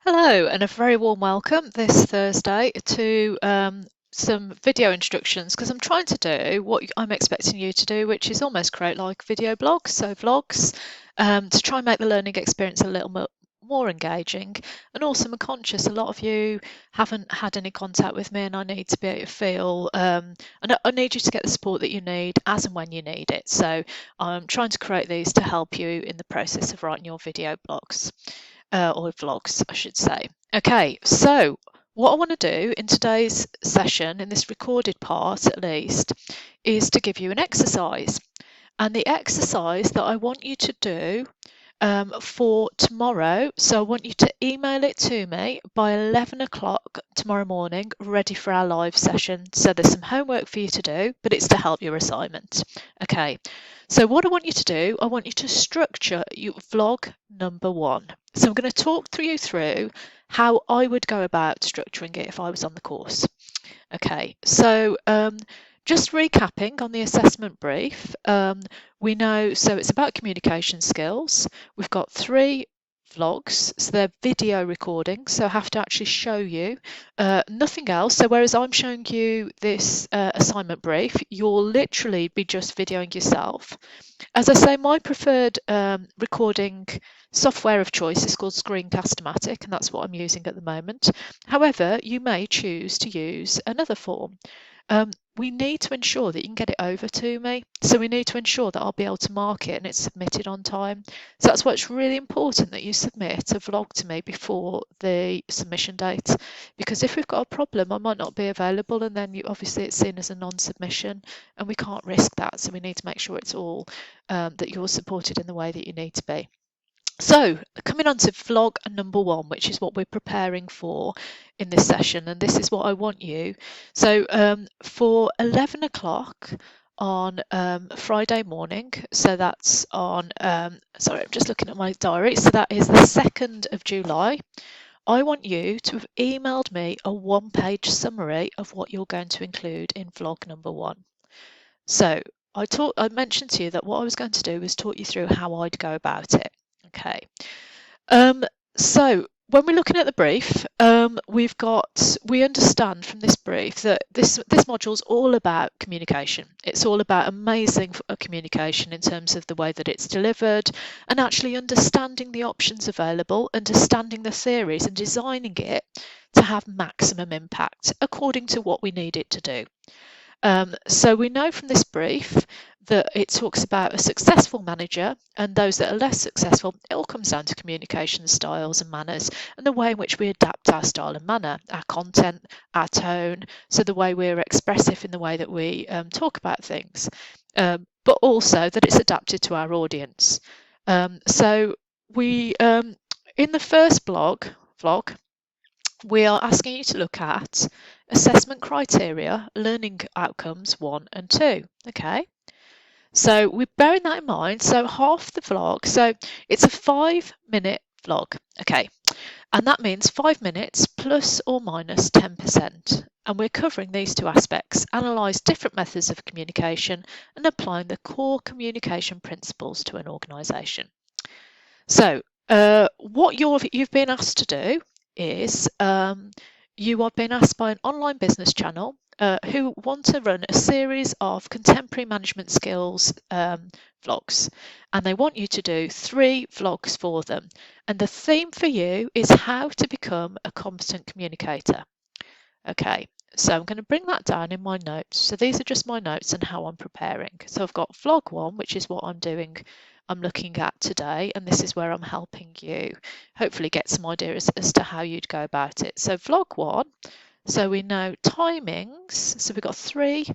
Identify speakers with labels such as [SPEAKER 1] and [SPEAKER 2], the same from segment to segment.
[SPEAKER 1] Hello, and a very warm welcome this Thursday to some video instructions because I'm trying to do what I'm expecting you to do, which is almost create like video blogs, so vlogs, to try and make the learning experience a little more engaging. And also, I'm conscious a lot of you haven't had any contact with me, and I need to be able to feel, and I need you to get the support that you need as and when you need it. So I'm trying to create these to help you in the process of writing your video blogs or vlogs, I should say. Okay, so what I want to do in today's session, in this recorded part at least, is to give you an exercise. And the exercise that I want you to do for tomorrow, so I want you to email it to me by 11 o'clock tomorrow morning, ready for our live session. So there's some homework for you to do, but it's to help your assignment. Okay, so what I want you to do, I want you to structure your vlog number 1. So I'm going to talk you through how I would go about structuring it if I was on the course. Okay, so just recapping on the assessment brief, we know, so it's about communication skills. We've got 3 vlogs, so they're video recordings, so I have to actually show you nothing else. So whereas I'm showing you this assignment brief, you'll literally be just videoing yourself. As I say, my preferred recording software of choice is called Screencast-O-Matic, and that's what I'm using at the moment. However, you may choose to use another form. We need to ensure that you can get it over to me. So we need to ensure that I'll be able to mark it and it's submitted on time. So that's why it's really important that you submit a vlog to me before the submission date. Because if we've got a problem, I might not be available, and then obviously it's seen as a non-submission, and we can't risk that. So we need to make sure it's all that you're supported in the way that you need to be. So coming on to vlog number 1, which is what we're preparing for in this session, and this is what I want you. So for 11 o'clock on Friday morning, so that's on, sorry, I'm just looking at my diary, so that is the 2nd of July, I want you to have emailed me a 1-page summary of what you're going to include in vlog number 1. So I mentioned to you that what I was going to do was talk you through how I'd go about it. Okay. So when we're looking at the brief, we understand from this brief that this module is all about communication. It's all about amazing communication in terms of the way that it's delivered, and actually understanding the options available, understanding the theories, and designing it to have maximum impact according to what we need it to do. So we know from this brief that it talks about a successful manager and those that are less successful. It all comes down to communication styles and manners, and the way in which we adapt our style and manner, our content, our tone, so the way we're expressive in the way that we talk about things, but also that it's adapted to our audience. So we, in the first vlog, we are asking you to look at assessment criteria, learning outcomes 1 and 2. Okay, so we're bearing that in mind. So half the vlog, so it's a 5-minute vlog. Okay, and that means 5 minutes plus or minus 10%. And we're covering these 2 aspects: analyse different methods of communication and applying the core communication principles to an organisation. So what you've been asked to do is you are being asked by an online business channel who want to run a series of contemporary management skills vlogs, and they want you to do 3 vlogs for them. And the theme for you is how to become a competent communicator. Okay, so I'm going to bring that down in my notes. So these are just my notes and how I'm preparing. So I've got vlog 1, which is what I'm looking at today, and this is where I'm helping you hopefully get some ideas as to how you'd go about it. So vlog 1, so we know timings, so we've got 3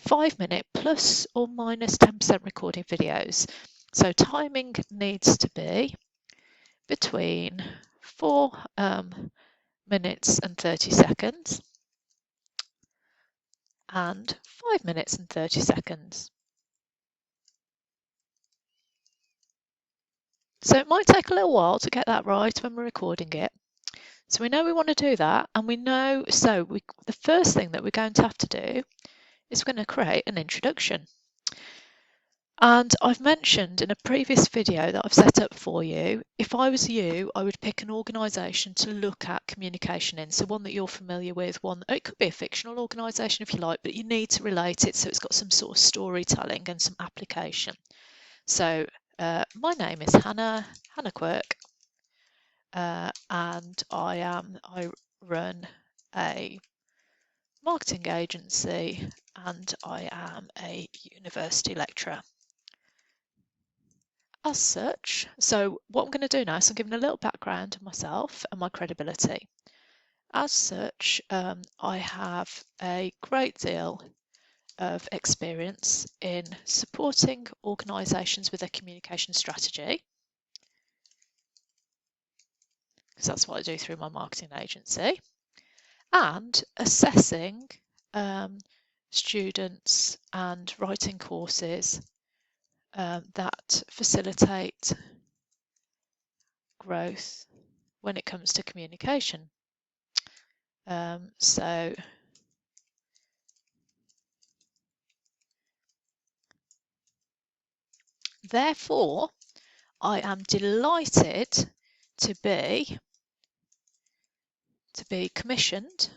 [SPEAKER 1] 5-minute plus or minus 10% recording videos. So timing needs to be between 4 minutes and 30 seconds and 5 minutes and 30 seconds. So it might take a little while to get that right when we're recording it. So we know we want to do that, and we know, the first thing that we're going to have to do is we're going to create an introduction. And I've mentioned in a previous video that I've set up for you, if I was you, I would pick an organisation to look at communication in. So one that you're familiar with, it could be a fictional organisation if you like, but you need to relate it so it's got some sort of storytelling and some application. So my name is Hannah Quirk, and I run a marketing agency and I am a university lecturer. As such, so what I'm going to do now is I'm giving a little background of myself and my credibility. As such, I have a great deal of experience in supporting organisations with their communication strategy, because that's what I do through my marketing agency, and assessing students and writing courses that facilitate growth when it comes to communication. So therefore, I am delighted to be commissioned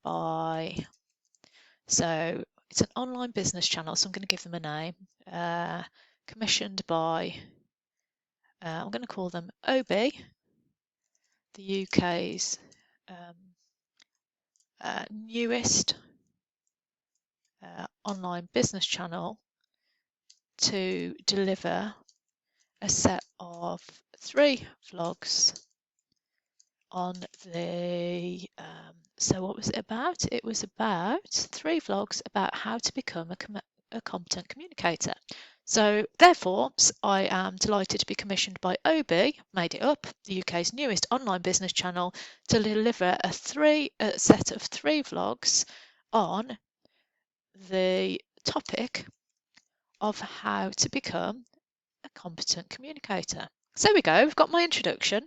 [SPEAKER 1] by, so it's an online business channel, so I'm going to give them a name, commissioned by, I'm going to call them OB, the UK's newest online business channel, to deliver a set of 3 vlogs on the, so what was it about? It was about 3 vlogs about how to become a competent communicator. So therefore, I am delighted to be commissioned by OB, made it up, the UK's newest online business channel, to deliver a set of 3 vlogs on the topic of how to become a competent communicator. So there we go, we've got my introduction.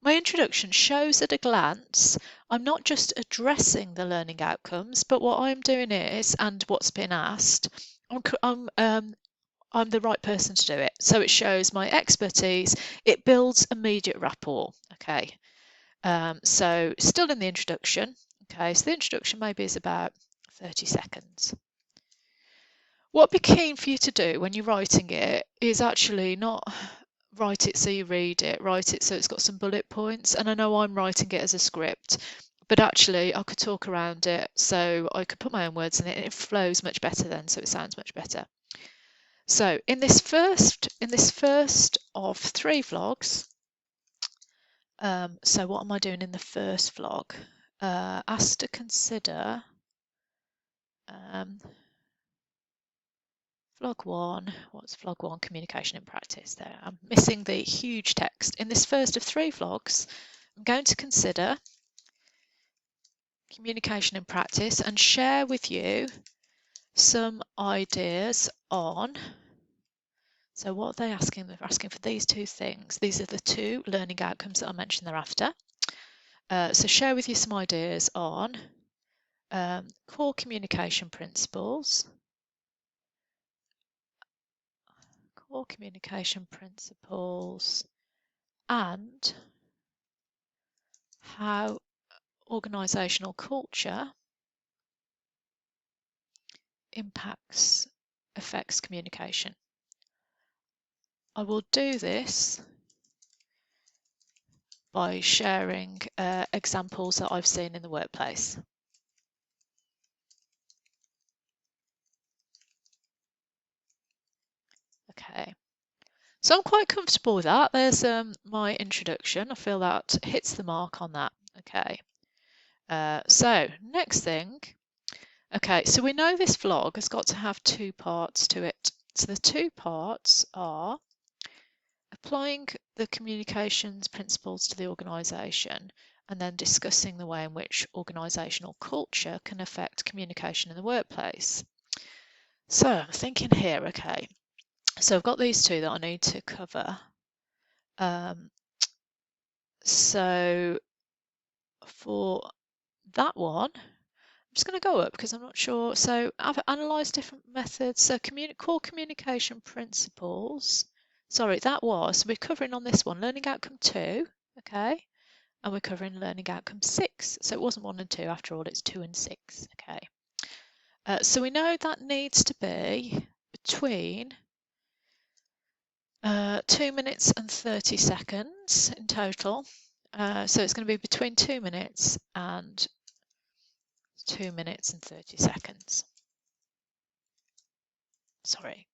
[SPEAKER 1] My introduction shows at a glance I'm not just addressing the learning outcomes, but what I'm doing is, and what's been asked, I'm the right person to do it. So it shows my expertise, it builds immediate rapport. Okay, so still in the introduction. Okay, so the introduction maybe is about 30 seconds. What would be keen for you to do when you're writing it is actually not write it so you read it, write it so it's got some bullet points. And I know I'm writing it as a script, but actually I could talk around it, so I could put my own words in it and it flows much better then, so it sounds much better. So in this first of 3 vlogs, so what am I doing in the first vlog? Asked to consider vlog 1, what's vlog 1? Communication in practice. There, I'm missing the huge text. In this first of 3 vlogs, I'm going to consider communication in practice and share with you some ideas on, so what are they asking? They're asking for these 2 things. These are the 2 learning outcomes that I mentioned thereafter. So share with you some ideas on core communication principles, and how organisational culture affects communication. I will do this by sharing examples that I've seen in the workplace. Okay, so I'm quite comfortable with that. There's my introduction. I feel that hits the mark on that. Okay, so next thing. Okay, so we know this vlog has got to have 2 parts to it. So the 2 parts are applying the communications principles to the organisation and then discussing the way in which organisational culture can affect communication in the workplace. So I'm thinking here, okay, so I've got these 2 that I need to cover. So for that one, just going to go up because I'm not sure. So I've analysed different methods. So core communication principles. Sorry, we're covering on this one, learning outcome 2, okay? And we're covering learning outcome 6. So it wasn't 1 and 2 after all, it's 2 and 6, okay? So we know that needs to be between 2 minutes and 30 seconds in total. So it's going to be between 2 minutes and 2 minutes and 30 seconds. Sorry.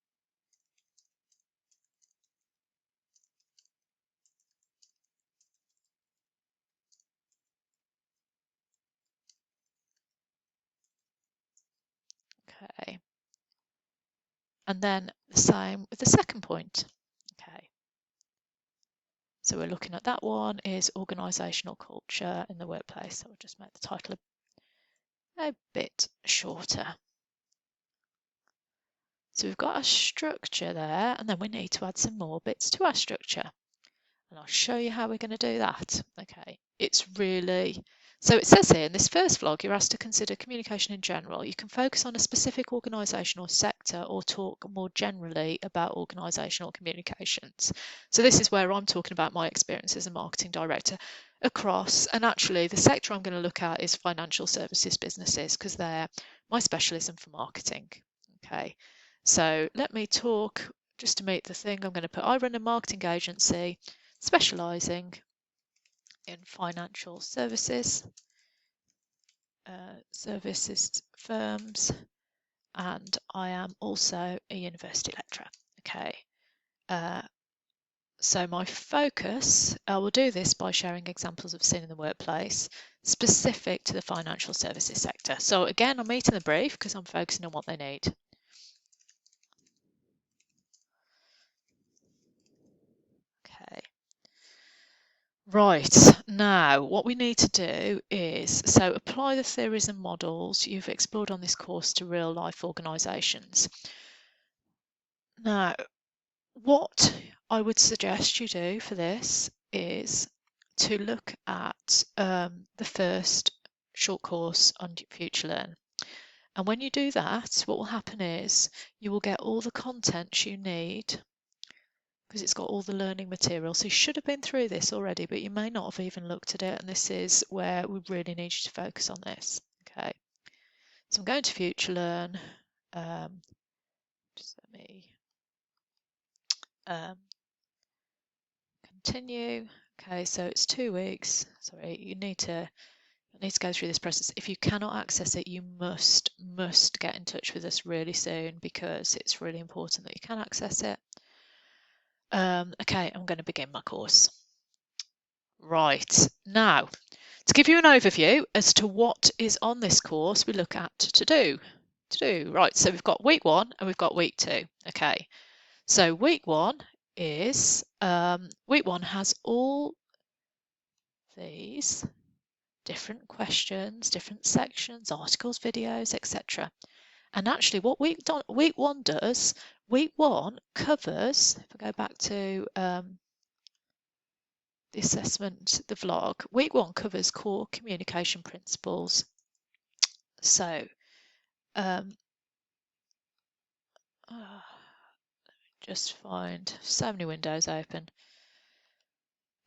[SPEAKER 1] Okay. And then the same with the second point. Okay. So we're looking at that one is organisational culture in the workplace. So we'll just make the title a bit shorter. So we've got a structure there, and then we need to add some more bits to our structure. And I'll show you how we're going to do that. Okay, it's really, so it says here in this first vlog, you're asked to consider communication in general. You can focus on a specific organisation or sector or talk more generally about organisational communications. So this is where I'm talking about my experience as a marketing director across, and actually the sector I'm going to look at is financial services businesses because they're my specialism for marketing. Okay, so let me talk just to meet the thing. I'm going to put I run a marketing agency specialising in financial services firms, and I am also a university lecturer. Okay, so my focus, I will do this by sharing examples of sin in the workplace specific to the financial services sector. So again, I'm meeting the brief because I'm focusing on what they need. Okay. Right, now what we need to do is, so apply the theories and models you've explored on this course to real life organisations. Now, what I would suggest you do for this is to look at the first short course on FutureLearn. And when you do that, what will happen is you will get all the content you need because it's got all the learning material. So you should have been through this already, but you may not have even looked at it. And this is where we really need you to focus on this. Okay. So I'm going to FutureLearn. Just let me continue. Okay, so it's 2 weeks. Sorry, you need to go through this process. If you cannot access it, you must get in touch with us really soon because it's really important that you can access it. Okay, I'm going to begin my course. Right, now, to give you an overview as to what is on this course, we look at to do. Right, so we've got week 1 and we've got week 2. Okay, so week 1 is, week 1 has all these different questions, different sections, articles, videos, etc. And actually what week 1 does, week 1 covers, if I go back to the assessment, the vlog, week 1 covers core communication principles. So just find so many windows open.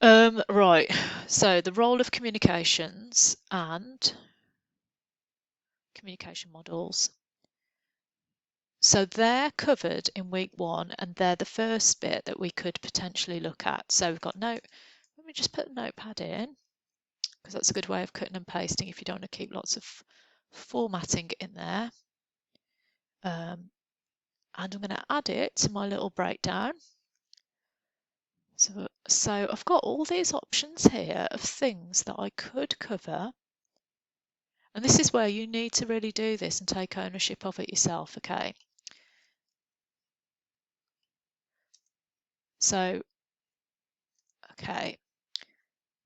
[SPEAKER 1] Right, so the role of communications and communication models. So they're covered in week 1 and they're the first bit that we could potentially look at. So we've got let me just put a notepad in because that's a good way of cutting and pasting if you don't want to keep lots of formatting in there. And I'm going to add it to my little breakdown. So I've got all these options here of things that I could cover. And this is where you need to really do this and take ownership of it yourself, okay? So, okay.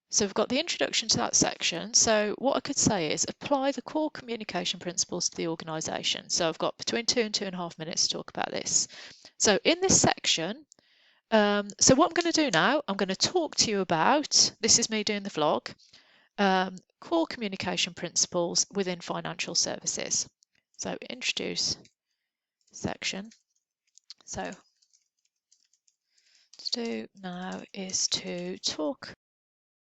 [SPEAKER 1] So we've got the introduction to that section. So what I could say is apply the core communication principles to the organisation. So I've got between 2 and 2.5 minutes to talk about this. So in this section, so what I'm going to do now, I'm going to talk to you about, this is me doing the vlog, core communication principles within financial services. So introduce section. So to do now is to talk